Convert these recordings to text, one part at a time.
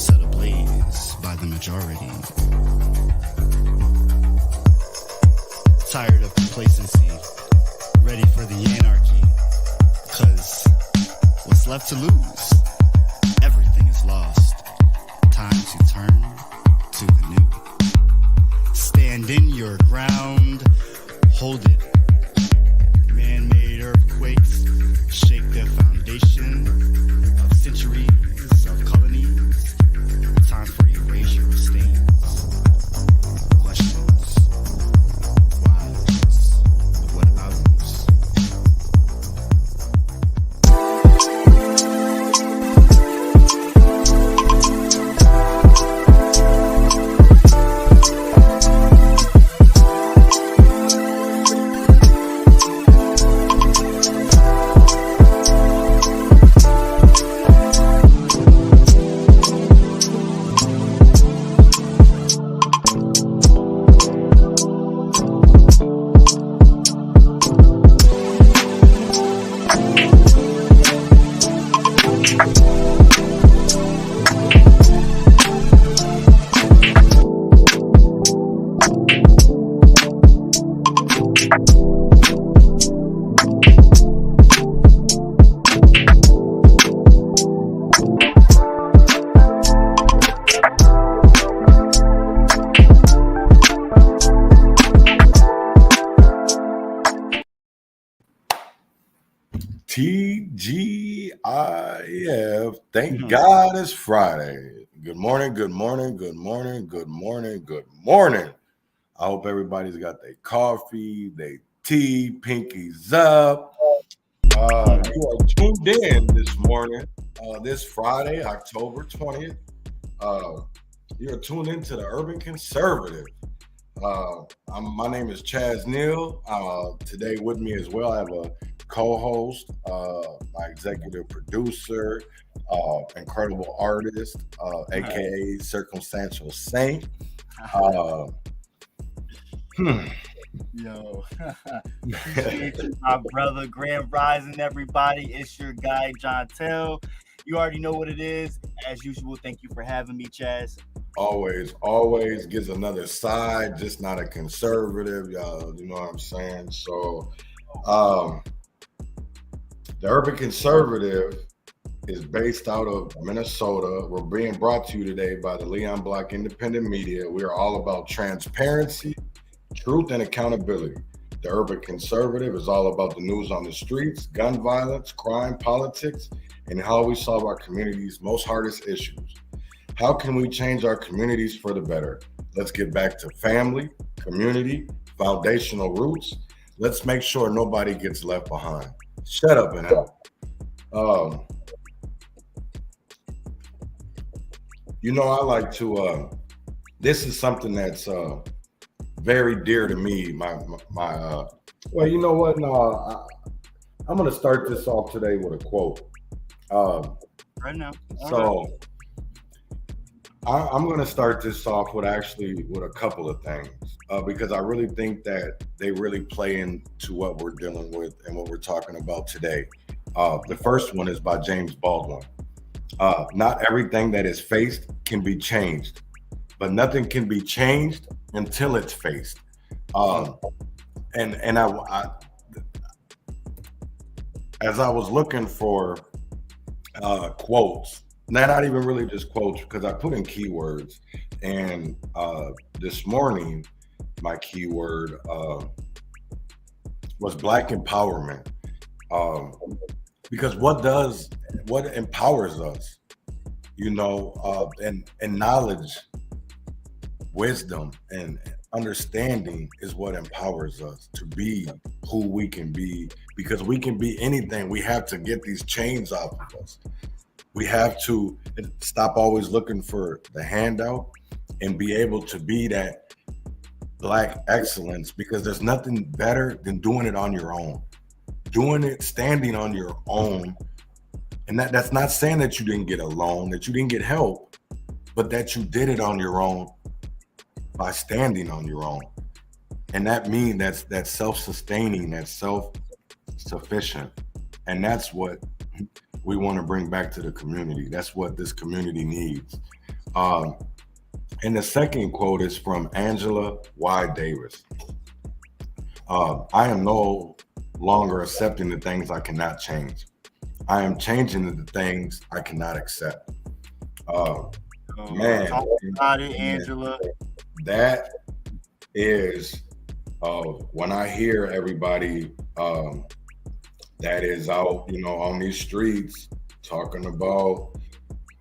set ablaze by the majority. Tired of complacency, ready for the anarchy, cause what's left to lose? Everything is lost. Time to turn to the new. Stand in your ground, hold it. Man-made earthquakes shake the foundation of centuries of colonies. Time for erasure of stains. Questions. Whys. What about us? TGIF. Thank God it's Friday. Good morning, good morning, good morning, good morning, good morning. I hope everybody's got their coffee, their tea, pinkies up. You are tuned in this morning, this Friday, October 20th. You're tuned into the Urban Conservative. My name is Chaz Neal. Today with me as well, I have a co-host, my executive producer, incredible artist, aka Circumstantial Saint. Yo, appreciate you, my brother. Grand Rising, everybody. It's your guy, John Tell. You already know what it is. As usual, thank you for having me, Chaz. Always gives another side, just not a conservative, y'all. You know what I'm saying? So, the Urban Conservative is based out of Minnesota. We're being brought to you today by the Leon Block Independent Media. We are all about transparency, truth, and accountability. The Urban Conservative is all about the news on the streets, gun violence, crime, politics, and how we solve our community's most hardest issues. How can we change our communities for the better? Let's get back to family, community, foundational roots. Let's make sure nobody gets left behind. Shut up and help. I like to, this is something that's very dear to me. Well, you know what? No, I'm going to start this off today with a quote. Right now. I'm going to start this off with a couple of things because I really think that they really play into what we're dealing with and what we're talking about today. The first one is by James Baldwin. Not everything that is faced can be changed, but nothing can be changed until it's faced. And I as I was looking for quotes, not even really just quotes, because I put in keywords, and this morning my keyword was Black empowerment, because what empowers us, and knowledge, wisdom, and understanding is what empowers us to be who we can be, because we can be anything. We have to get these chains off of us. We have to stop always looking for the handout and be able to be that Black excellence, because there's nothing better than doing it on your own, standing on your own. And that's not saying that you didn't get a loan, that you didn't get help, but that you did it on your own by standing on your own. And that means that's self-sustaining, that's self-sufficient. And that's what we want to bring back to the community. That's what this community needs. And the second quote is from Angela Y. Davis. I am no longer accepting the things I cannot change. I am changing the things I cannot accept. Man, talk about it, Angela. That is when I hear everybody that is out, on these streets talking about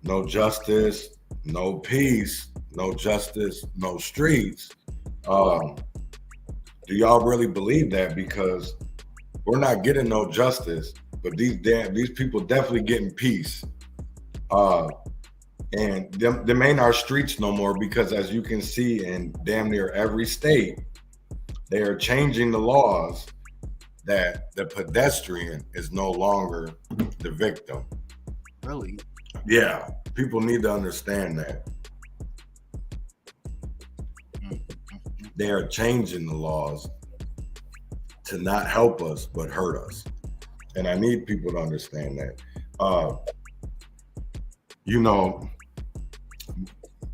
no justice, no peace, no justice, no streets. Do y'all really believe that? Because we're not getting no justice, but these people definitely getting peace. And them ain't our streets no more, because as you can see in damn near every state, they are changing the laws that the pedestrian is no longer the victim. Really? Yeah, people need to understand that. They are changing the laws to not help us, but hurt us. And I need people to understand that.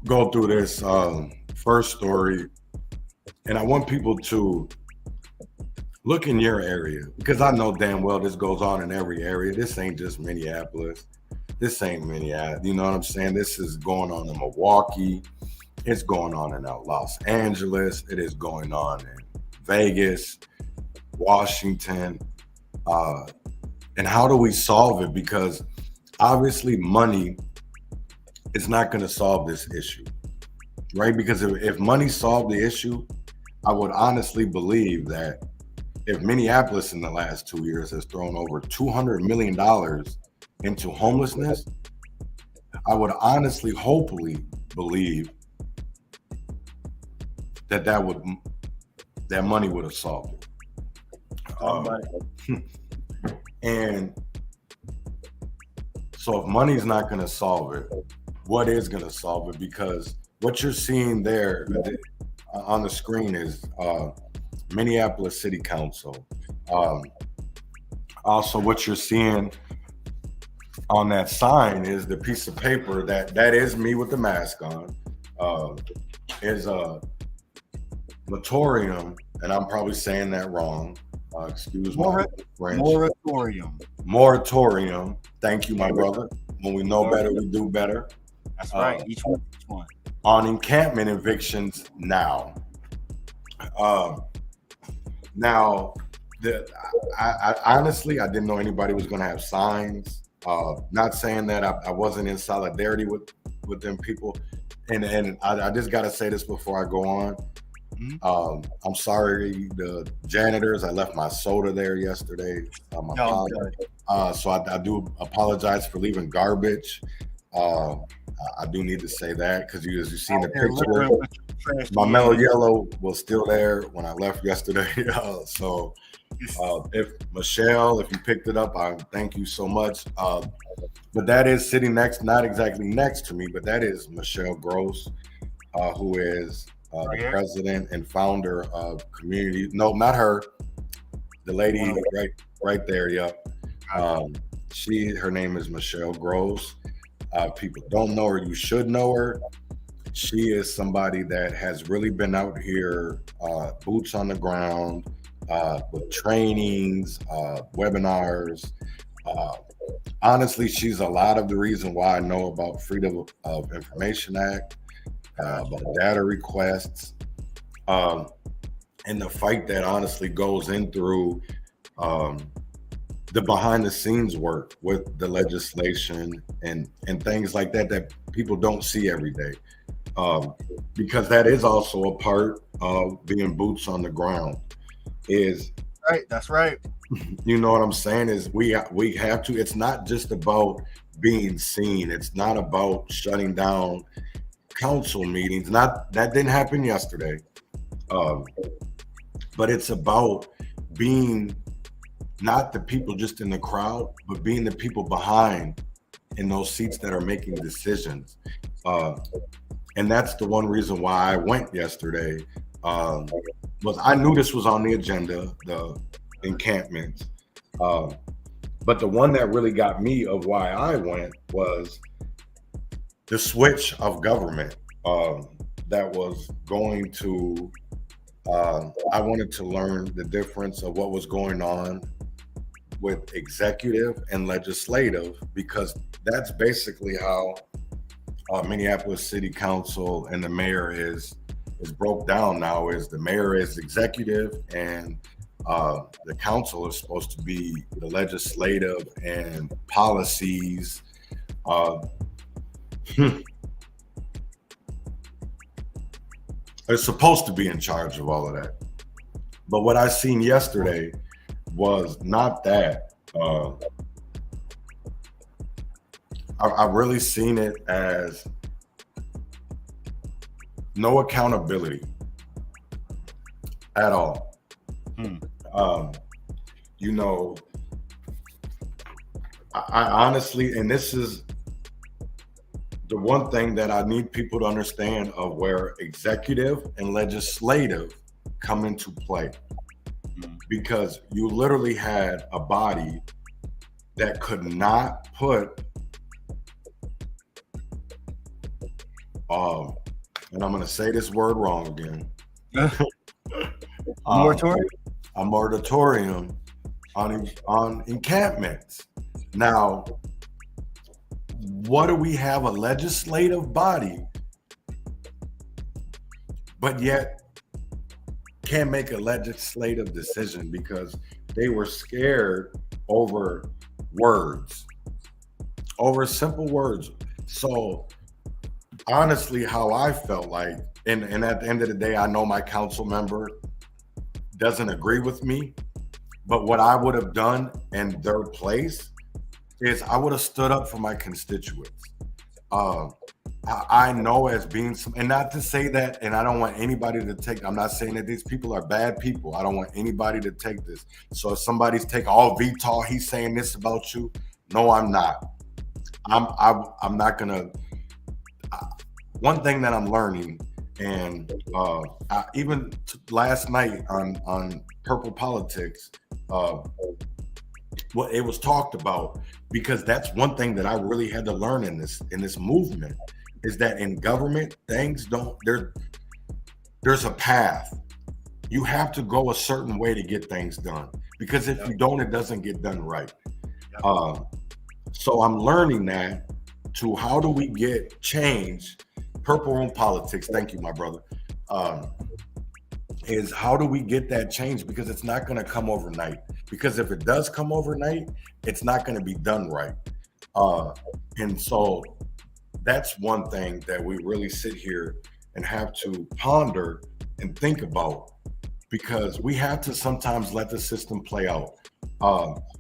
Go through this first story, and I want people to look in your area, because I know damn well this goes on in every area. This ain't just Minneapolis. This ain't Minneapolis. You know what I'm saying? This is going on in Milwaukee. It's going on in Los Angeles. It is going on in Vegas, Washington. And how do we solve it? Because obviously money is not going to solve this issue, right? Because if money solved the issue, I would honestly believe that if Minneapolis in the last 2 years has thrown over $200 million into homelessness, I would honestly, hopefully believe that money would have solved it. And so if money's not going to solve it, what is going to solve it? Because what you're seeing there on the screen is Minneapolis City Council. Also, what you're seeing on that sign is the piece of paper that is me with the mask on. Is a moratorium, and I'm probably saying that wrong. Excuse my French. Moratorium. Thank you, my brother. When we know better, we do better. That's right. Each one. On encampment evictions now. I honestly, I didn't know anybody was going to have signs. Not saying that I wasn't in solidarity with them people. And I just got to say this before I go on. I'm sorry, the janitors. I left my soda there yesterday. So I do apologize for leaving garbage. I do need to say that, because as you see in the picture, my Mellow Yellow was still there when I left yesterday. So if Michelle, if you picked it up, I thank you so much. But that is sitting not exactly next to me, but that is Michelle Gross, who is the president and founder of Community. No, not her. The lady right there. Yep. Her name is Michelle Gross. People don't know her. You should know her. She is somebody that has really been out here, boots on the ground, with trainings, webinars. Honestly, she's a lot of the reason why I know about Freedom of Information Act, about data requests, and the fight that honestly goes in through the behind the scenes work with the legislation and things like that people don't see every day. Because that is also a part of being boots on the ground. That's right. You know what I'm saying? Is we have to. It's not just about being seen. It's not about shutting down council meetings. That didn't happen yesterday. But it's about being not the people just in the crowd, but being the people behind in those seats that are making decisions. And that's the one reason why I went yesterday. Was I knew this was on the agenda, the encampment. But the one that really got me of why I went was the switch of government that was going to. I wanted to learn the difference of what was going on with executive and legislative, because that's basically how Minneapolis City Council and the mayor is broke down now. Is the mayor is executive and the council is supposed to be the legislative and policies. It's supposed to be in charge of all of that. But what I seen yesterday was not that. I really seen it as no accountability at all. You know, I honestly, and this is the one thing that I need people to understand of where executive and legislative come into play. Because you literally had a body that could not put and I'm going to say this word wrong again. Moratorium? A moratorium on encampments. Now, what do we have? A legislative body, but yet can't make a legislative decision because they were scared over words, over simple words. So honestly, how I felt like, and at the end of the day, I know my council member doesn't agree with me, but what I would have done in their place is I would have stood up for my constituents. I know as being some, and not to say that, and I don't want anybody to take, I'm not saying that these people are bad people. I don't want anybody to take this. So if somebody's taking, Vital, he's saying this about you. No, I'm not. I'm not gonna, one thing that I'm learning, and even last night on Purple Politics, well, it was talked about, because that's one thing that I really had to learn in this movement, is that in government, things don't, there's a path. You have to go a certain way to get things done, because if you don't, it doesn't get done right. So I'm learning that to how do we get change. Purple Room Politics, thank you, my brother, is how do we get that change, because it's not going to come overnight. Because if it does come overnight, it's not going to be done right. And so that's one thing that we really sit here and have to ponder and think about, because we have to sometimes let the system play out.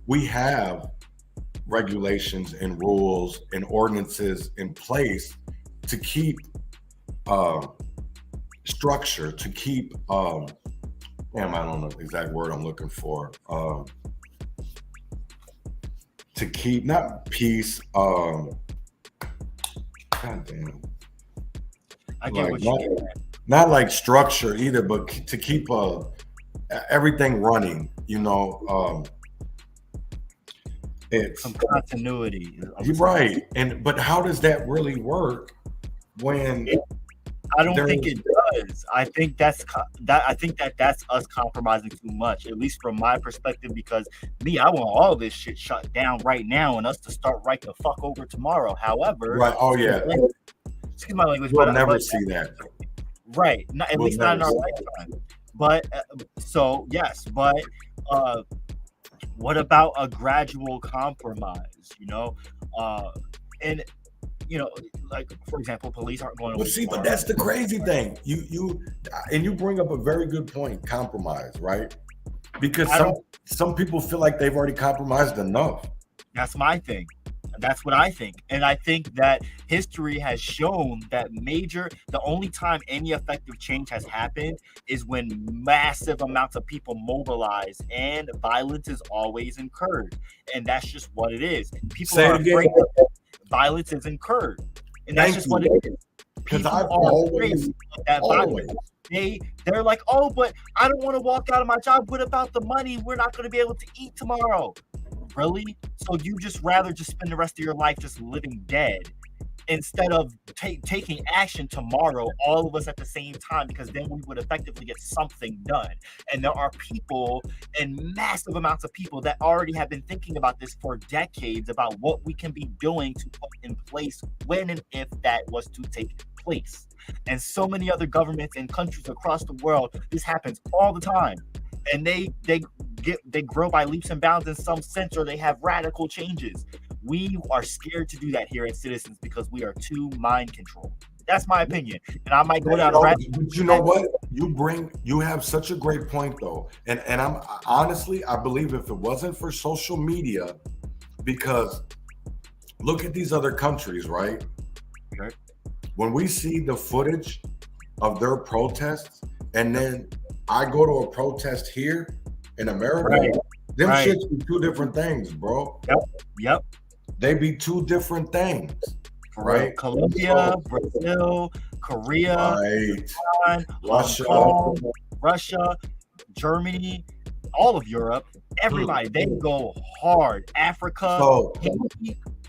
We have regulations and rules and ordinances in place to keep structure, to keep I don't know the exact word I'm looking for, to keep, not peace, god damn, I get what you mean. Not like structure either, but to keep everything running, you know. It's some continuity. You're right. But how does that really work when I don't think it does. I think that's us compromising too much, at least from my perspective, because I want all this shit shut down right now and us to start right the fuck over tomorrow. However, right. Oh yeah. Excuse my language. We'll never see that. Right. At least not in our lifetime. But so yes, but what about a gradual compromise? You know, and you know, like for example, police aren't going to. Well, see, but that's the crazy thing. You bring up a very good point. Compromise, right? Because some people feel like they've already compromised enough. That's my thing. That's what I think. And I think that history has shown that the only time any effective change has happened is when massive amounts of people mobilize, and violence is always incurred. And that's just what it is. People are afraid that violence is incurred. And that's just what it is. People are afraid of that violence. They're like, oh, but I don't want to walk out of my job. What about the money? We're not going to be able to eat tomorrow. Really? So you just rather just spend the rest of your life just living dead instead of taking action tomorrow, all of us at the same time, because then we would effectively get something done. And there are people and massive amounts of people that already have been thinking about this for decades about what we can be doing to put in place when and if that was to take place. And so many other governments and countries across the world, this happens all the time. And they grow by leaps and bounds in some sense, or they have radical changes. We are scared to do that here at Citizens because we are too mind controlled. That's my opinion, and I might go down. But you know what? You have such a great point though, and I'm honestly, I believe if it wasn't for social media, because look at these other countries, right? Right. When we see the footage of their protests, and then I go to a protest here in America, Right. them Right. shits be two different things, bro. Yep. They be two different things, right? Colombia, Brazil, Korea, Right. Hong Russia. Kong, Russia, Germany, all of Europe, everybody, they go hard. Africa, So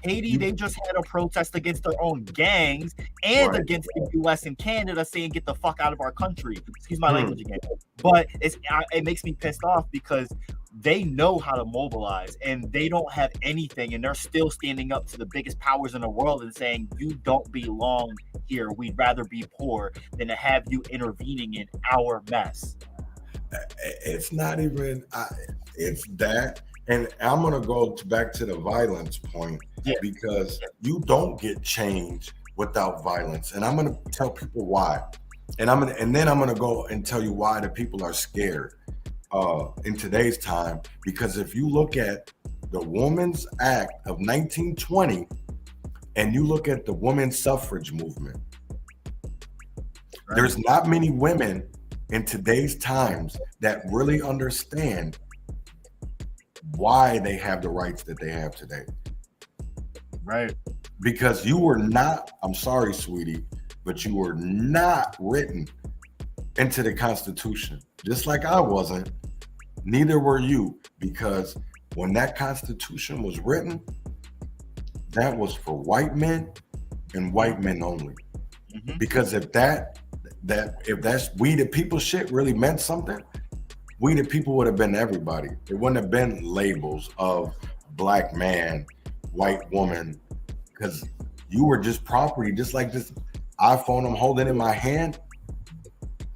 Haiti, they just had a protest against their own gangs and Right. against the US and Canada saying get the fuck out of our country. Excuse my language again. But it makes me pissed off because they know how to mobilize and they don't have anything, and they're still standing up to the biggest powers in the world and saying you don't belong here. We'd rather be poor than to have you intervening in our mess. it's not even it's that, and I'm gonna go back to the violence point, Yeah. because you don't get change without violence, and I'm gonna tell people why, and then I'm gonna go and tell you why the people are scared in today's time. Because if you look at the Women's Act of 1920 and you look at the women's suffrage movement, there's not many women in today's times that really understand why they have the rights that they have today. Right. Because you were not, I'm sorry, sweetie, but you were not written into the Constitution. Just like I wasn't, neither were you. Because when that Constitution was written, that was for white men and white men only. Mhm. Because if that's we the people shit really meant something, we the people would have been everybody. It wouldn't have been labels of black man, white woman, because you were just property, just like this iPhone I'm holding in my hand.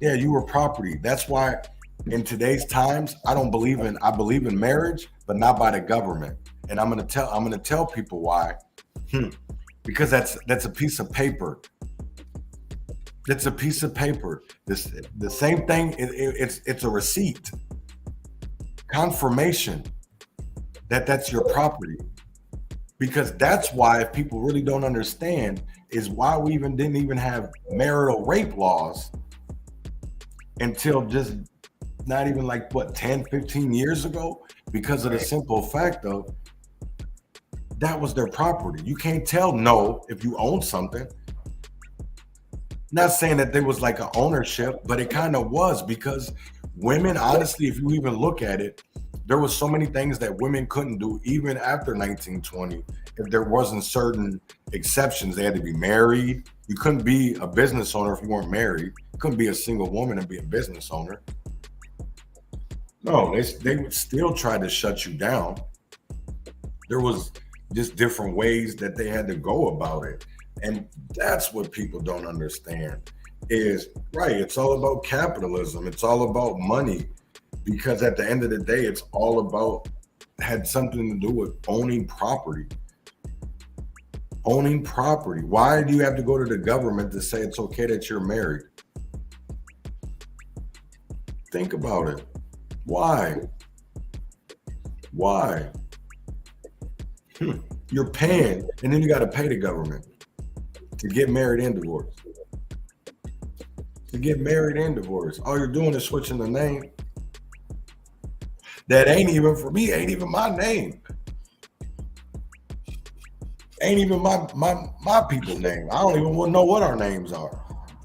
Yeah, you were property. That's why in today's times, I believe in marriage, but not by the government. And I'm gonna tell people why. Because that's a piece of paper. It's a piece of paper. The same thing. It's a receipt, confirmation that that's your property. Because that's why, if people really don't understand, is why we didn't even have marital rape laws until just not even like 10, 15 years ago, because of the simple fact of that was their property. You can't tell no if you own something. Not saying that there was like an ownership, but it kind of was, because women, honestly, if you even look at it, there was so many things that women couldn't do even after 1920. If there wasn't certain exceptions, they had to be married. You couldn't be a business owner if you weren't married. You couldn't be a single woman and be a business owner. No, they would still try to shut you down. There was just different ways that they had to go about it. And that's what people don't understand is, right, it's all about capitalism. It's all about money, because at the end of the day, it's all about, had something to do with owning property. Owning property. Why do you have to go to the government to say it's okay that you're married? Think about it. Why? Why? You're paying, and then you got to pay the government to get married and divorced. To get married and divorced. All you're doing is switching the name. That ain't even, for me, ain't even my name. Ain't even my people's name. I don't even want to know what our names are.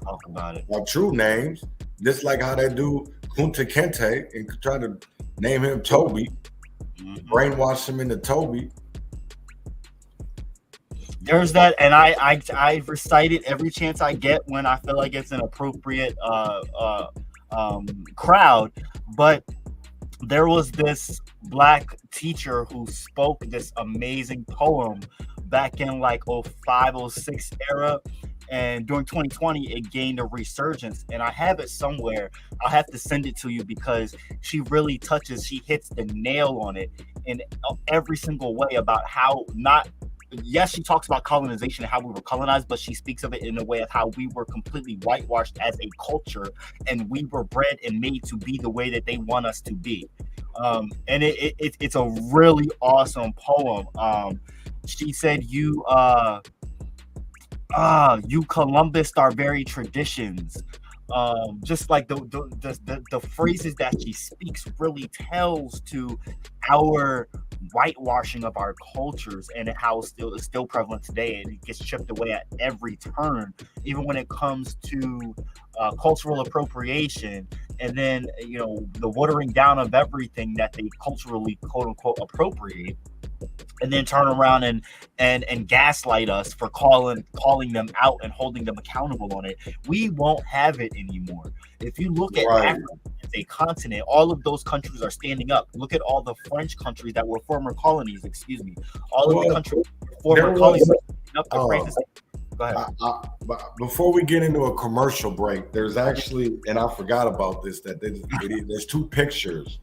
Talk about it. Our true names. Just like how they do Kunta Kinte and try to name him Toby. brainwash him into Toby. There's that, and I recite it every chance I get when I feel like it's an appropriate crowd. But there was this black teacher who spoke this amazing poem back in like 05, 06 era. And during 2020, it gained a resurgence. And I have it somewhere. I'll have to send it to you because she really she hits the nail on it in every single way about how yes, she talks about colonization and how we were colonized, but she speaks of it in a way of how we were completely whitewashed as a culture, and we were bred and made to be the way that they want us to be. And it's a really awesome poem. She said, you Columbus, our very traditions. Just like the phrases that she speaks really tells to our whitewashing of our cultures and how it's still prevalent today, and it gets chipped away at every turn, even when it comes to cultural appropriation, and then the watering down of everything that they culturally quote unquote appropriate, and then turn around and gaslight us for calling them out and holding them accountable on it. We won't have it anymore. If you look at Africa as a continent, all of those countries are standing up. Look at all the French countries that were former colonies, all of the countries former colonies. Go ahead. Before we get into a commercial break, there's actually, and I forgot about this, that there's two pictures.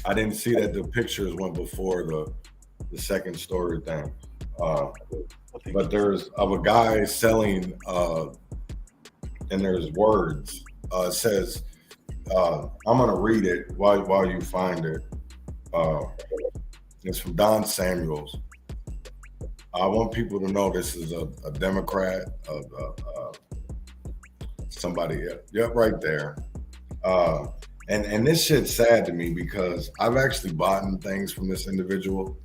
I didn't see that the pictures went before the second story thing. But there's of a guy selling, and there's words. It says, I'm gonna read it while you find it. It's from Don Samuels. I want people to know this is a Democrat, somebody. Yep, right there. And this shit's sad to me because I've actually bought things from this individual.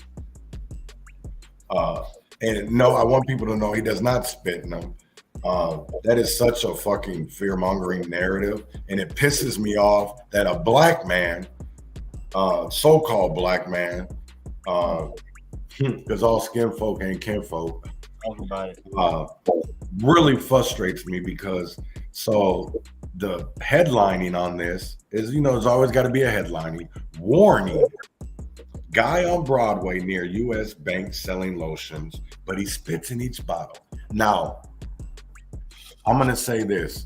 And no, I want people to know he does not spit in them. That is such a fucking fear-mongering narrative. And it pisses me off that a black man, so-called black man, because all skin folk ain't kinfolk, really frustrates me because the headlining on this is, there's always got to be a headlining. Warning, guy on Broadway near U.S. Bank selling lotions, but he spits in each bottle. Now, I'm going to say this.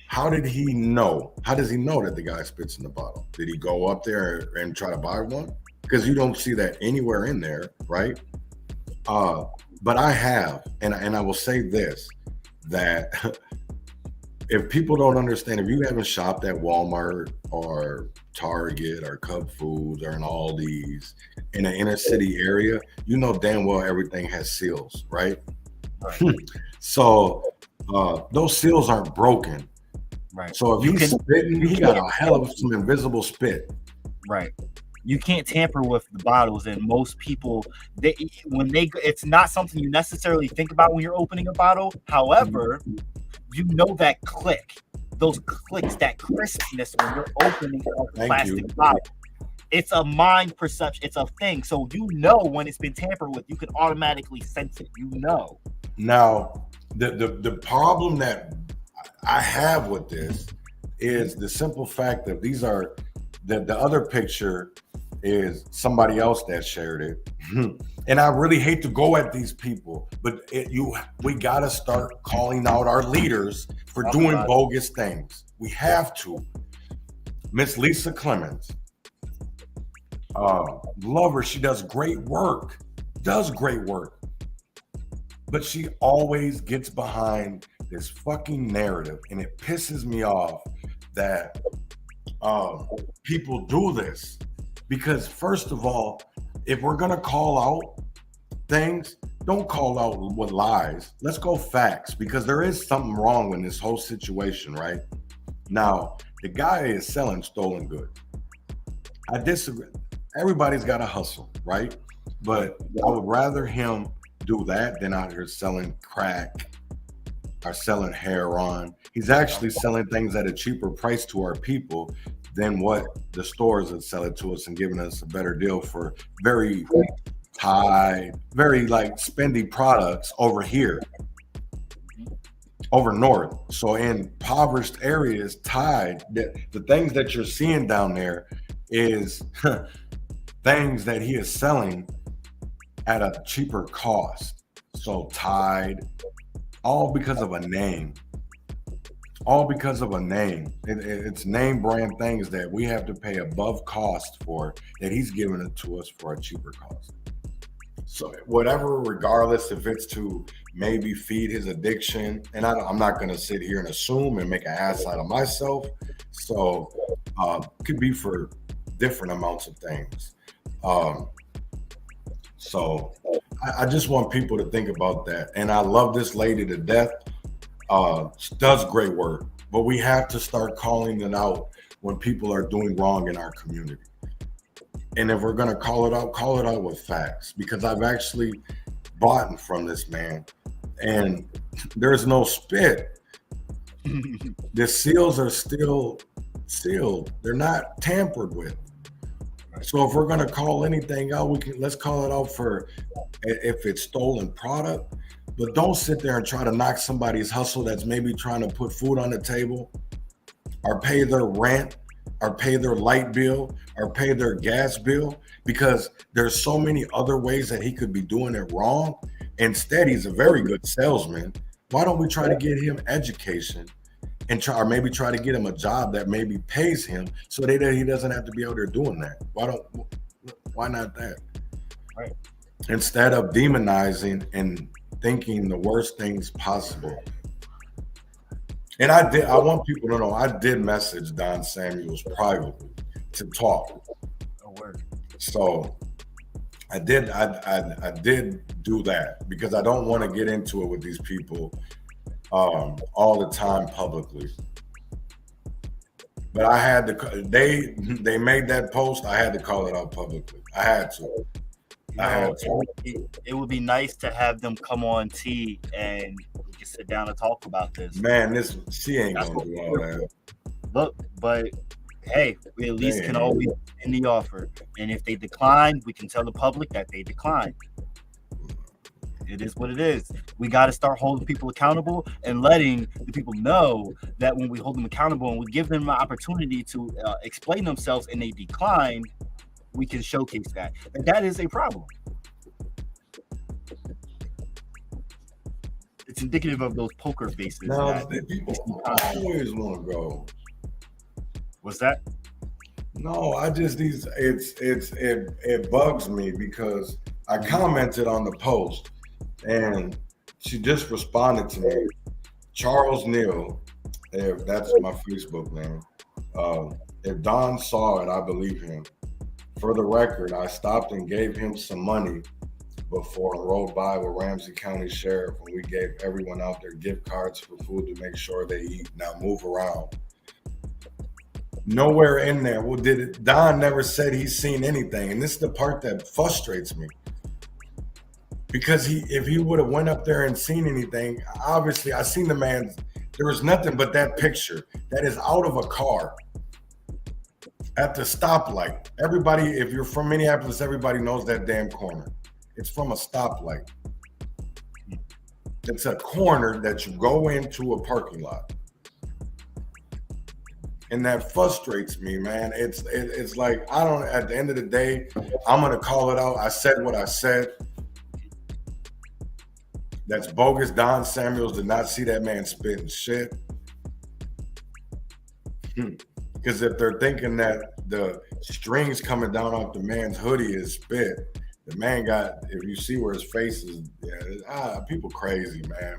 How did he know? How does he know that the guy spits in the bottle? Did he go up there and try to buy one? Because you don't see that anywhere in there, right? But I have, and I will say this, that if people don't understand, if you haven't shopped at Walmart or Target or Cub Foods or in Aldi's in an inner city area, you know damn well everything has seals, right? So those seals aren't broken. Right. So if he's spitting, he got a hell of some invisible spit. Right. You can't tamper with the bottles, and most people, it's not something you necessarily think about when you're opening a bottle. However, you know that click, those clicks, that crispness when you're opening a plastic bottle. It's a mind perception. It's a thing. So when it's been tampered with, you can automatically sense it. Now, the problem that I have with this is the simple fact that these are the other picture is somebody else that shared it. And I really hate to go at these people, but we got to start calling out our leaders for doing bogus things. We have to. Miss Lisa Clemens, love her. She does great work. But she always gets behind this fucking narrative, and it pisses me off that people do this. Because first of all, if we're gonna call out things, don't call out with lies. Let's go facts, because there is something wrong in this whole situation, right? Now, the guy is selling stolen goods. I disagree. Everybody's got to hustle, right? But I would rather him do that than out here selling crack are selling heroin. He's actually selling things at a cheaper price to our people than what the stores would sell it to us, and giving us a better deal for very high, very like spendy products over here, over north. So in impoverished areas, Tide, the things that you're seeing down there is things that he is selling at a cheaper cost. So Tide, all because of a name. All because of a name. It's name brand things that we have to pay above cost for, that he's giving it to us for a cheaper cost. So whatever, regardless if it's to maybe feed his addiction, and I'm not going to sit here and assume and make an ass out of myself. So could be for different amounts of things. So I just want people to think about that. And I love this lady to death. She does great work, but we have to start calling it out when people are doing wrong in our community. And if we're going to call it out with facts, because I've actually bought from this man and there's no spit. The seals are still sealed. They're not tampered with. So if we're going to call anything out, let's call it out for if it's stolen product, but don't sit there and try to knock somebody's hustle that's maybe trying to put food on the table or pay their rent or pay their light bill or pay their gas bill, because there's so many other ways that he could be doing it wrong. Instead, he's a very good salesman. Why don't we try to get him education and try to get him a job that maybe pays him so that he doesn't have to be out there doing that? Why not that? Right. Instead of demonizing and thinking the worst things possible. And I want people to know, I did message Don Samuels privately to talk. Oh, word. So I did do that because I don't want to get into it with these people all the time publicly. But I had to, they made that post, I had to call it out publicly. I had to. It would be nice to have them come on T and we can sit down and talk about this. Man, she ain't gonna do all that. Look, but hey, we at least can always in the offer. And if they decline, we can tell the public that they declined. It is what it is. We got to start holding people accountable and letting the people know that when we hold them accountable and we give them an opportunity to explain themselves and they decline, we can showcase that. And that is a problem. It's indicative of those poker faces. Now, people always want to go. What's that? No, it bugs me because I commented on the post and she just responded to me. Charles Neal, if that's my Facebook name. If Don saw it, I believe him. For the record, I stopped and gave him some money before and rode by with Ramsey County Sheriff when we gave everyone out their gift cards for food to make sure they eat. Now move around. Nowhere in there. Well, Don never said he's seen anything. And this is the part that frustrates me. Because if he would have went up there and seen anything, obviously I seen the man, there was nothing but that picture that is out of a car at the stoplight. Everybody, if you're from Minneapolis, everybody knows that damn corner. It's from a stoplight. It's a corner that you go into a parking lot. And that frustrates me, man. It's like, I don't, at the end of the day, I'm going to call it out. I said what I said. That's bogus. Don Samuels did not see that man spitting shit. Because if they're thinking that the strings coming down off the man's hoodie is spit, the man got, if you see where his face is, people crazy, man.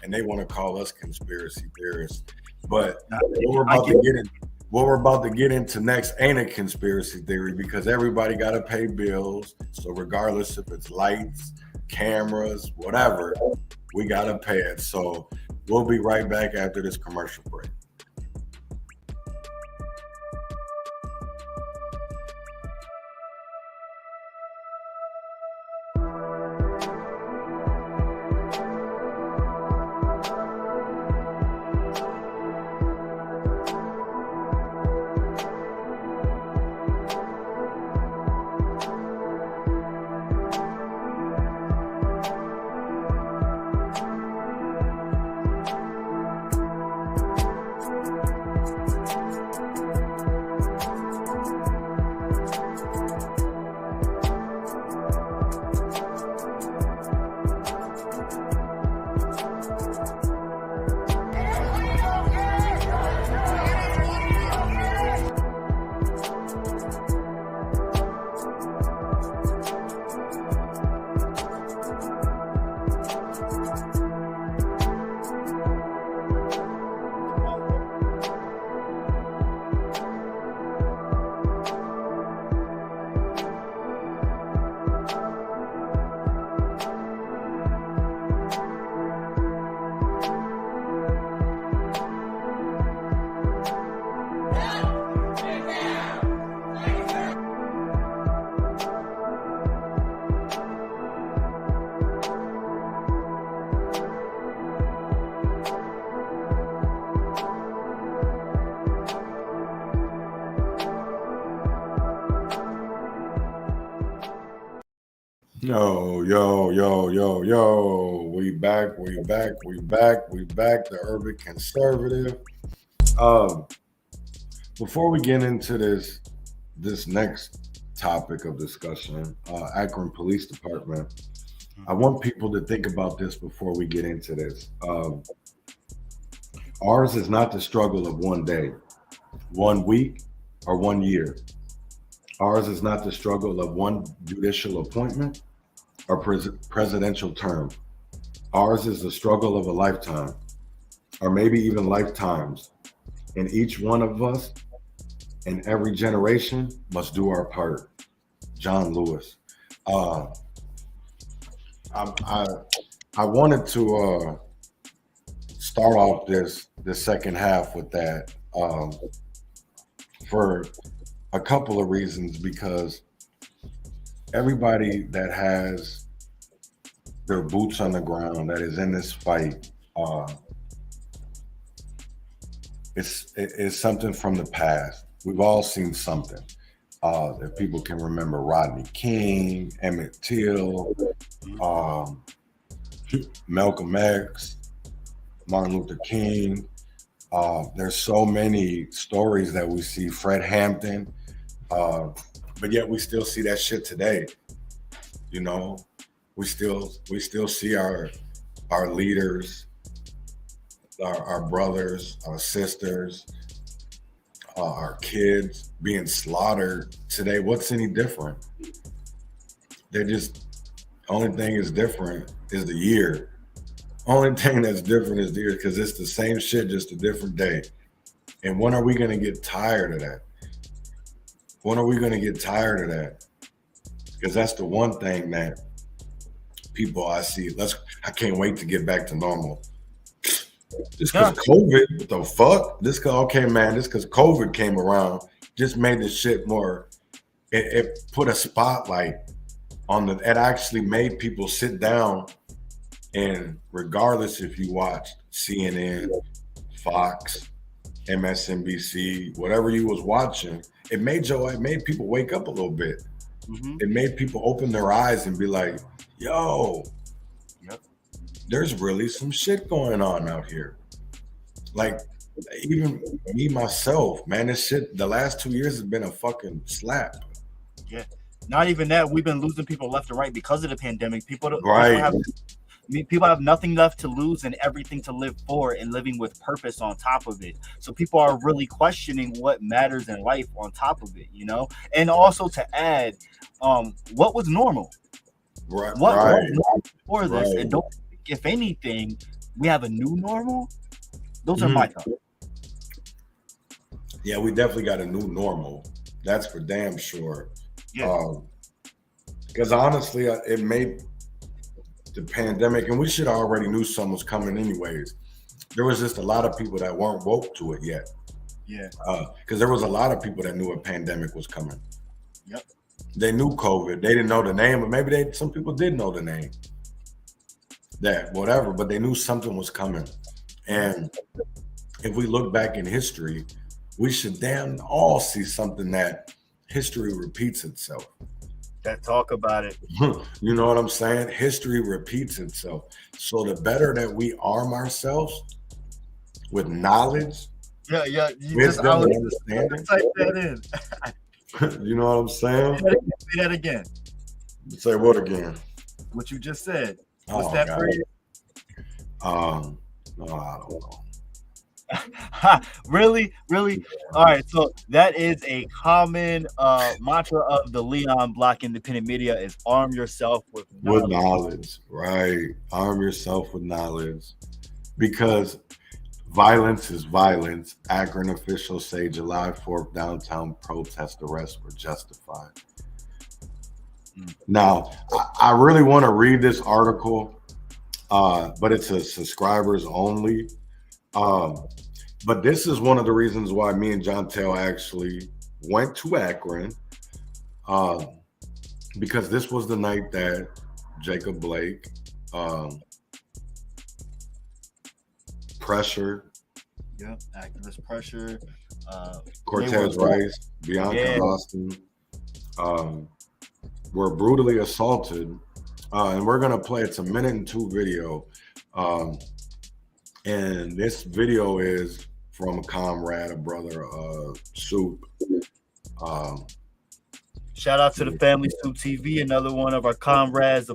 And they want to call us conspiracy theorists. But what we're about to get into next ain't a conspiracy theory, because everybody got to pay bills. So regardless if it's lights, cameras, whatever, we got to pay it. So we'll be right back after this commercial break. Yo. We back. The Urban Conservative. Before we get into this next topic of discussion, Akron Police Department, I want people to think about this before we get into this. Ours is not the struggle of one day, 1 week, or 1 year. Ours is not the struggle of one judicial appointment or presidential term. Ours is the struggle of a lifetime, or maybe even lifetimes. And each one of us in every generation must do our part. John Lewis. I wanted to start off this second half with that for a couple of reasons, because everybody that has their boots on the ground, that is in this fight, it's something from the past. We've all seen something. If people can remember Rodney King, Emmett Till, Malcolm X, Martin Luther King. There's so many stories that we see. Fred Hampton. But yet we still see that shit today. You know, we still see our leaders, our brothers, our sisters, our kids being slaughtered today. What's any different? Only thing is different is the year. Only thing that's different is the year, because it's the same shit, just a different day. And when are we gonna get tired of that? When are we going to get tired of that? Because that's the one thing that people I see. I can't wait to get back to normal. Just because COVID, what the fuck? This because COVID came around, just made this shit more. It put a spotlight on it actually made people sit down, and regardless if you watched CNN, Fox, MSNBC, whatever you was watching, it made people wake up a little bit. Mm-hmm. It made people open their eyes and be like, yo, there's really some shit going on out here. Like, even me, myself, man, this shit, the last 2 years has been a fucking slap. Yeah. Not even that. We've been losing people left and right because of the pandemic. People have nothing left to lose and everything to live for, and living with purpose on top of it. So people are really questioning what matters in life on top of it, you know? And also to add, what was normal? What was normal before this? And if anything, we have a new normal. Those are my thoughts. Yeah, we definitely got a new normal. That's for damn sure. Yeah. Because honestly, it made the pandemic, and we should have already knew something was coming anyways. There was just a lot of people that weren't woke to it yet. Yeah. Because there was a lot of people that knew a pandemic was coming. Yep. They knew COVID. They didn't know the name, but maybe some people did know the name. That whatever, but they knew something was coming. And if we look back in history, we should damn all see something that history repeats itself. That talk about it. You know what I'm saying? History repeats itself. So the better that we arm ourselves with knowledge, wisdom, and understanding. Type that in. You know what I'm saying? Say that again. Say what again? What you just said. What's that phrase? I don't know. Really? All right, so that is a common mantra of the Leon Block Independent Media, is arm yourself with knowledge. Right? Arm yourself with knowledge, because violence is violence. Akron officials say July 4th downtown protest arrests were justified. Now, I really want to read this article, but it's a subscribers only. But this is one of the reasons why me and John Tell actually went to Akron, because this was the night that Jacob Blake, Pressure, activist Pressure, Cortez Rice, Bianca Boston, were brutally assaulted And we're gonna play. It's a 1:02 video, and this video is from a comrade, a brother, Soup. Shout out to the Family Soup TV, another one of our comrades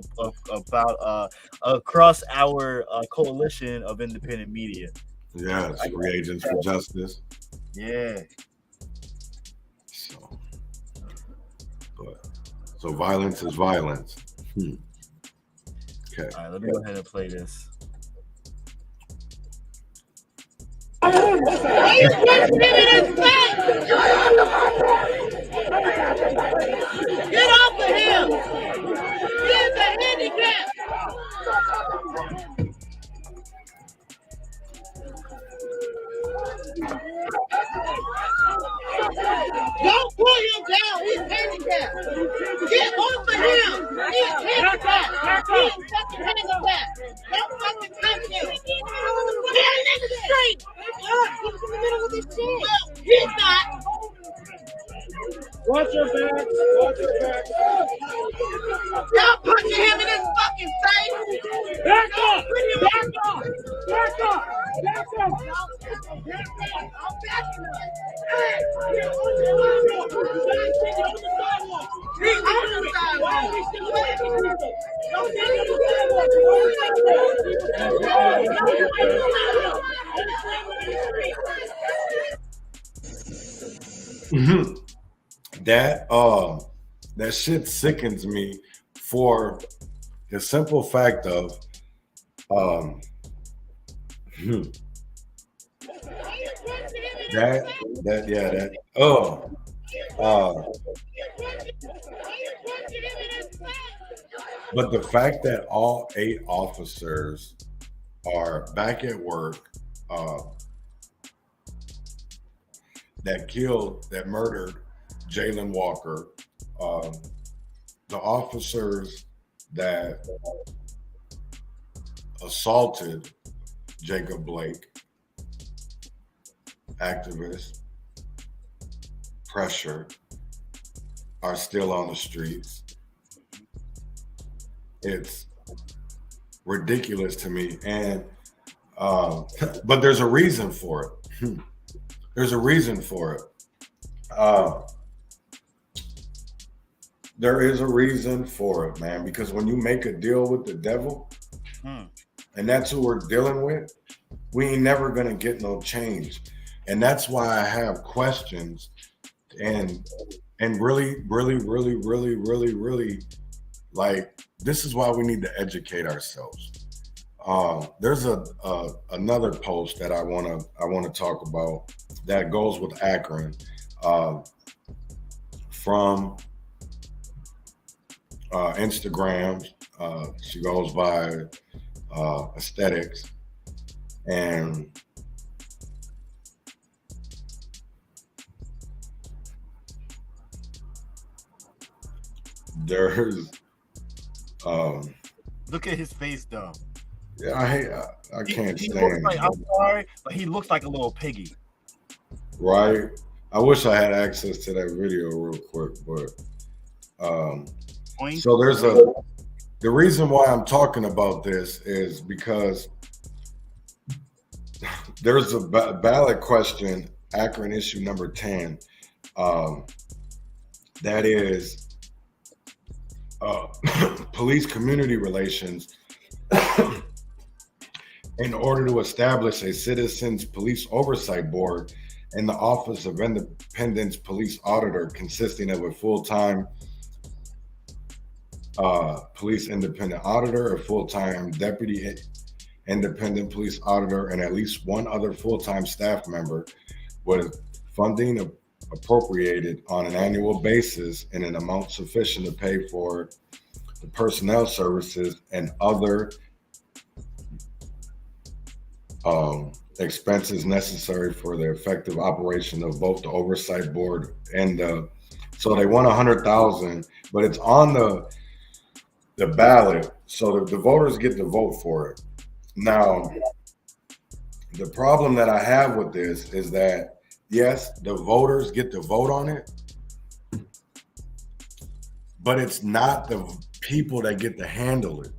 about across our coalition of independent media. Yes, Reagents for Justice. Yeah. So violence is violence. Okay. All right, let me go ahead and play this. Get off of him! He is a handicap! Don't pull him down! He's handicapped! Get off of him! He's handicapped! He's fucking handicapped! Don't fucking touch him! Get him in the street! He's in the middle of this shit! Well, he's not! Watch your back. Watch your back. Y'all punching him in his fucking face! Back up. Back up. Back up. Back up. I'm backing him! Hey! He's on the sidewalk! He's on the sidewalk! Don't get on That shit sickens me for the simple fact of but the fact that all 8 officers are back at work that murdered Jayland Walker, the officers that assaulted Jacob Blake, activists, pressure, are still on the streets. It's ridiculous to me, and but there's a reason for it. There's a reason for it. There is a reason for it, man, because when you make a deal with the devil, and that's who we're dealing with, we ain't never gonna get no change. And that's why I have questions and really, like, this is why we need to educate ourselves. There's another post that I wanna talk about that goes with Akron, from Instagram. She goes by Aesthetics, and there's Look at his face, though. yeah, I can't He stand looks like, it. I'm sorry, but he looks like a little piggy. Right? I wish I had access to that video real quick, but Oink. so the reason why I'm talking about this is because there's a ballot question, Akron issue number 10, that is police community relations in order to establish a citizens police oversight board and the Office of Independent Police Auditor consisting of a full-time police independent auditor, a full-time deputy independent police auditor, and at least one other full-time staff member, with funding appropriated on an annual basis in an amount sufficient to pay for the personnel services and other expenses necessary for the effective operation of both the oversight board and so they want 100,000, but it's on the ballot, so the voters get to vote for it. Now, the problem that I have with this is that, yes, the voters get to vote on it, but it's not the people that get to handle it.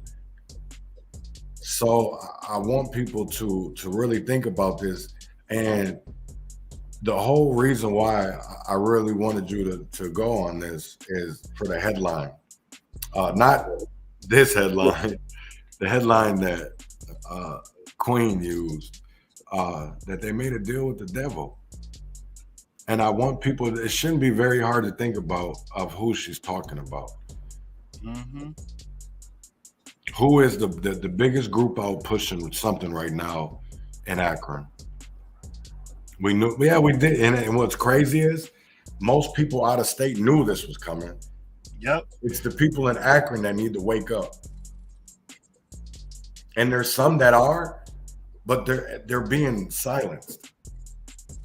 So I want people to really think about this. And the whole reason why I really wanted you to go on this is for the headline. Not this headline, the headline that Queen used, that they made a deal with the devil. And I want people, it shouldn't be very hard to think about of who she's talking about. Mm-hmm. Who is the biggest group out pushing something right now in Akron? We knew, yeah, we did. And what's crazy is most people out of state knew this was coming. Yep. It's the people in Akron that need to wake up. And there's some that are, but they're being silenced.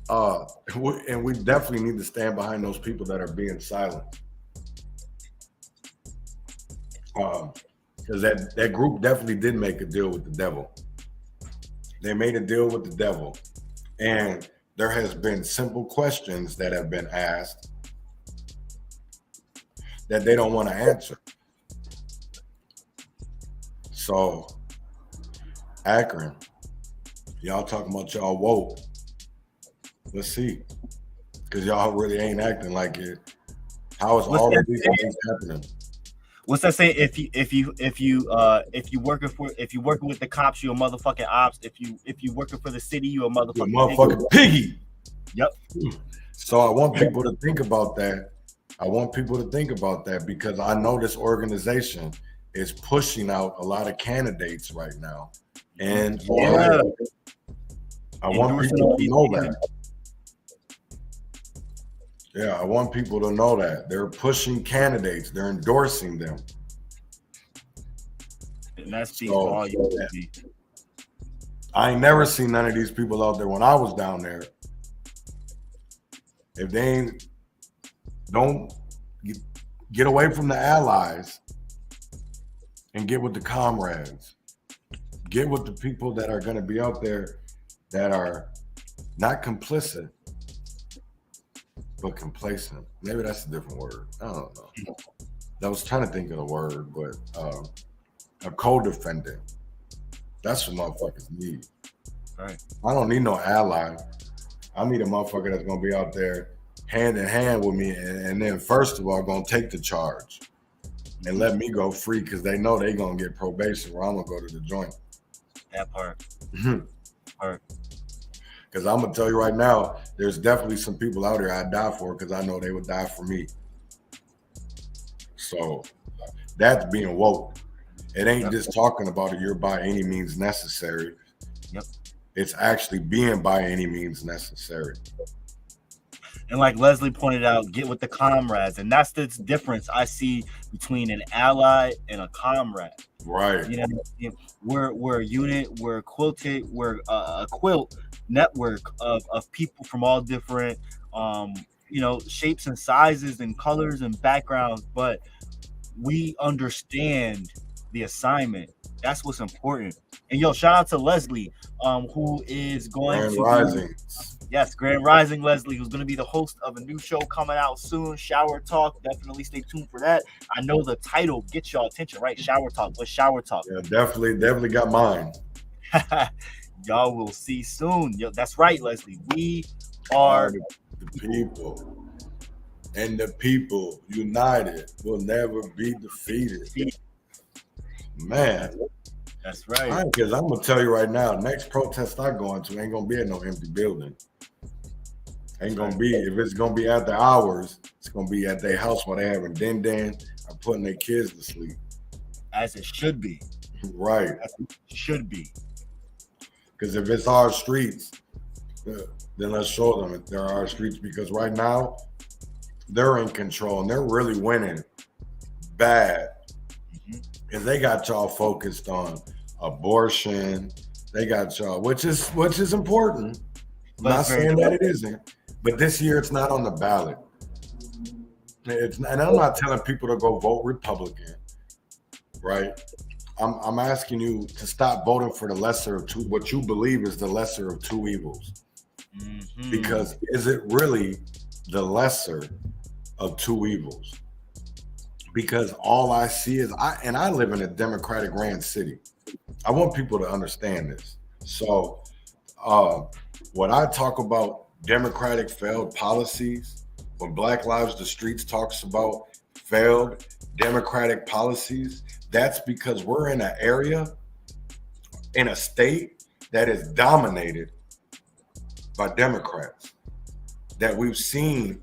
And we definitely need to stand behind those people that are being silenced. Because that group definitely did make a deal with the devil. They made a deal with the devil. And there has been simple questions that have been asked that they don't want to answer. So, Akron, y'all talking about y'all woke. Let's see. Because y'all really ain't acting like it. How is all of these things happening? What's that saying? If you working with the cops, you're a motherfucking ops. If you working for the city, you're a motherfucking piggy. Yep. So I want people to think about that. Because I know this organization is pushing out a lot of candidates right now. And I want people to know that. Yeah, I want people to know that. They're pushing candidates. They're endorsing them. And that speaks volumes. I ain't never seen none of these people out there when I was down there. If they don't get away from the allies and get with the comrades, get with the people that are going to be out there that are not complicit, but complacent. Maybe that's a different word. I don't know. I was trying to think of the word, but a co-defendant. That's what motherfuckers need. Right. I don't need no ally. I need a motherfucker that's gonna be out there hand in hand with me, and then first of all, gonna take the charge and let me go free because they know they gonna get probation, or I'm gonna go to the joint. That part. Because I'm gonna tell you right now, there's definitely some people out there I'd die for because I know they would die for me. So that's being woke. It ain't just talking about it, you're by any means necessary. Yep. It's actually being by any means necessary. And like Leslie pointed out, get with the comrades. And that's the difference I see between an ally and a comrade. Right. You know, we're a unit, we're a quilted, we're a quilt network of people from all different shapes and sizes and colors and backgrounds, but we understand the assignment. That's what's important. And shout out to Leslie, who is going Grand Rising Leslie, who's going to be the host of a new show coming out soon, Shower Talk. Definitely stay tuned for that. I know the title gets y'all attention, right? Shower Talk. What's Shower Talk? Yeah, definitely got mine. Y'all will see soon. That's right, Leslie. We are the people. And the people united will never be defeated. Man. That's right. Because I'm gonna tell you right now, next protest I go into ain't gonna be at no empty building. Ain't gonna be, if it's gonna be after hours, it's gonna be at their house while they having din or putting their kids to sleep. As it should be. Right. As it should be. Because if it's our streets, then let's show them if they're our streets. Because right now, they're in control and they're really winning bad. Because they got y'all focused on abortion. They got y'all, which is important. I'm not saying that it isn't, but this year it's not on the ballot. And I'm not telling people to go vote Republican, right? I'm asking you to stop voting for the lesser of two, what you believe is the lesser of two evils. Mm-hmm. Because is it really the lesser of two evils? because all I see is I live in a Democratic ran city. I want people to understand this. So when I talk about Democratic failed policies, when Black Lives the Streets talks about failed Democratic policies, that's because we're in an area, in a state that is dominated by Democrats, that we've seen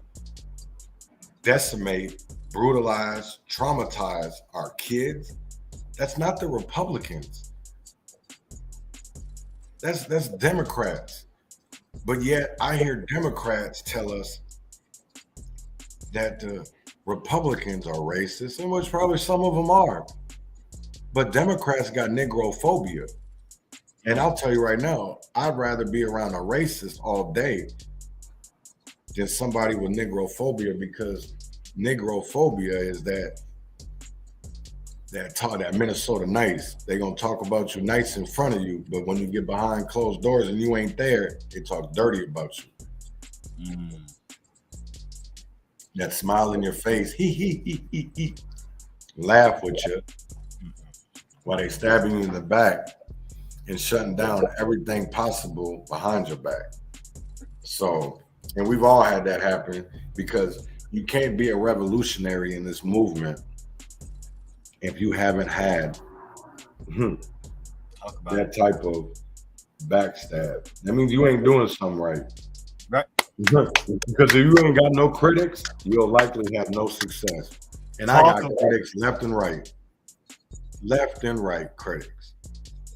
decimate, brutalize, traumatize our kids. That's not the Republicans. That's Democrats. But yet I hear Democrats tell us that the Republicans are racist, and which probably some of them are. But Democrats got Negrophobia. And I'll tell you right now, I'd rather be around a racist all day than somebody with Negrophobia, because Negrophobia is that Minnesota nice. They're gonna talk about you nice in front of you, but when you get behind closed doors and you ain't there, they talk dirty about you. That smile in your face, he, laugh with you while they stabbing you in the back and shutting down everything possible behind your back. So, and we've all had that happen, because you can't be a revolutionary in this movement if you haven't had that type of backstab. That means you ain't doing something right. Right. Because if you ain't got no critics, you'll likely have no success. And I got critics left and right. Left and right critics.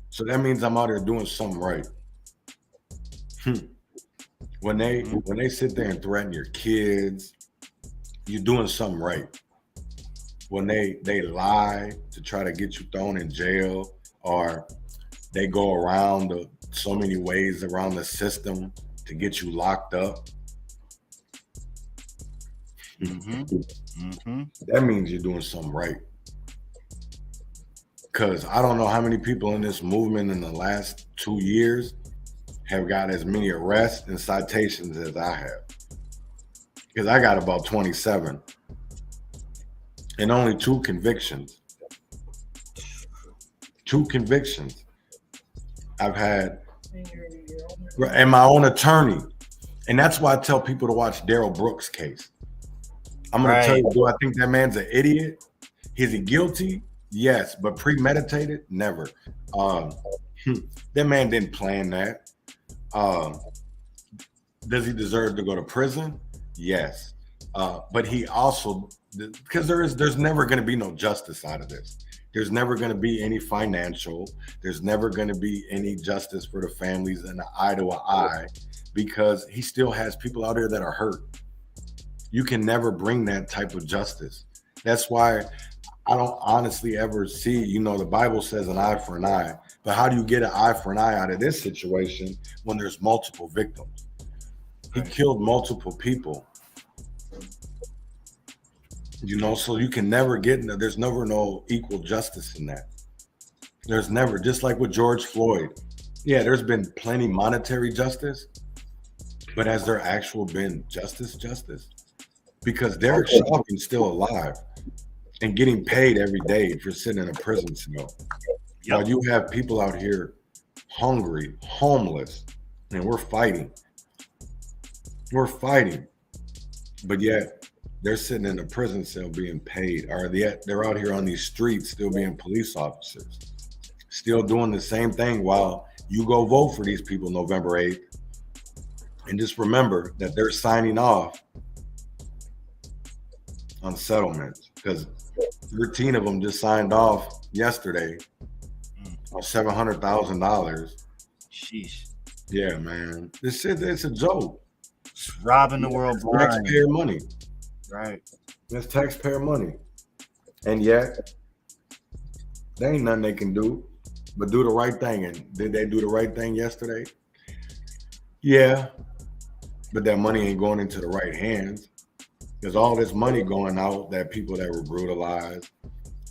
So that means I'm out here doing something right. When they sit there and threaten your kids, you're doing something right. When they lie to try to get you thrown in jail, or they go around so many ways around the system to get you locked up, that means you're doing something right. Because I don't know how many people in this movement in the last 2 years have got as many arrests and citations as I have. Because I got about 27 and only 2 convictions. 2 convictions. I've had, and my own attorney. And that's why I tell people to watch Darrell Brooks' case. I'm going to tell you, do I think that man's an idiot? Is he guilty? Yes, but premeditated? Never. That man didn't plan that. Does he deserve to go to prison? Yes. But he also, because there's never going to be no justice out of this. There's never going to be any financial. There's never going to be any justice for the families and the eye to eye, because he still has people out there that are hurt. You can never bring that type of justice. That's why I don't honestly ever see, the Bible says an eye for an eye, but how do you get an eye for an eye out of this situation when there's multiple victims? He killed multiple people. So you can never there's never no equal justice in that. There's never, just like with George Floyd. Yeah, there's been plenty monetary justice, but has there actual been justice? Because Derek Chauvin's still alive and getting paid every day for sitting in a prison cell. While you have people out here hungry, homeless, and we're fighting. But yet they're sitting in a prison cell being paid, or they're out here on these streets still being police officers, still doing the same thing while you go vote for these people November 8th. And just remember that they're signing off on settlements, because 13 of them just signed off yesterday on $700,000. Sheesh. Yeah, man. This shit, it's a joke. It's robbing the world blind. Taxpayer money. Right. That's taxpayer money. And yet, there ain't nothing they can do but do the right thing. And did they do the right thing yesterday? Yeah. But that money ain't going into the right hands. There's all this money going out that people that were brutalized.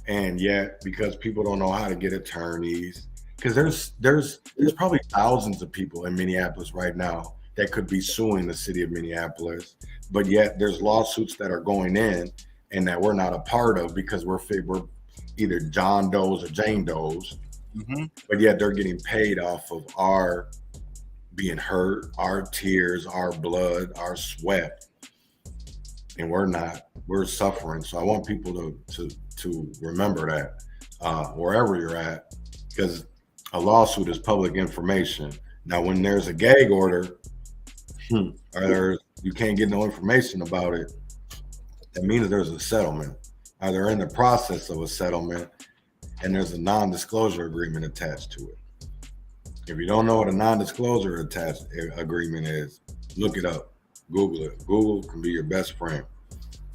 And yet, because people don't know how to get attorneys, because there's probably thousands of people in Minneapolis right now that could be suing the city of Minneapolis, but yet there's lawsuits that are going in, and that we're not a part of because we're either John Doe's or Jane Doe's, but yet they're getting paid off of our being hurt, our tears, our blood, our sweat, and we're not. We're suffering. So I want people to remember that wherever you're at, because a lawsuit is public information. Now, when there's a gag order, or you can't get no information about it, that means there's a settlement. Or they're in the process of a settlement, and there's a non-disclosure agreement attached to it. If you don't know what a non-disclosure agreement is, look it up. Google it. Google can be your best friend.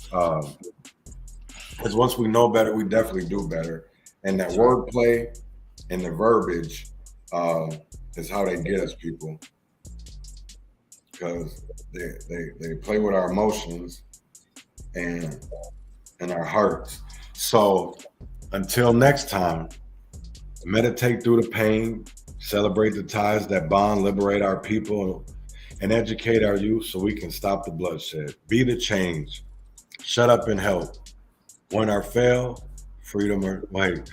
Because once we know better, we definitely do better. And that wordplay and the verbiage is how they get us, people. Because they play with our emotions and our hearts. So until next time, meditate through the pain, celebrate the ties that bond, liberate our people, and educate our youth so we can stop the bloodshed. Be the change. Shut up and help. Win or fail, freedom or wait.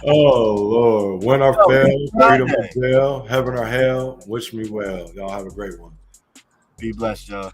Oh Lord. Win or fail, freedom or fail, heaven or hell. Wish me well. Y'all have a great one. Be blessed, y'all.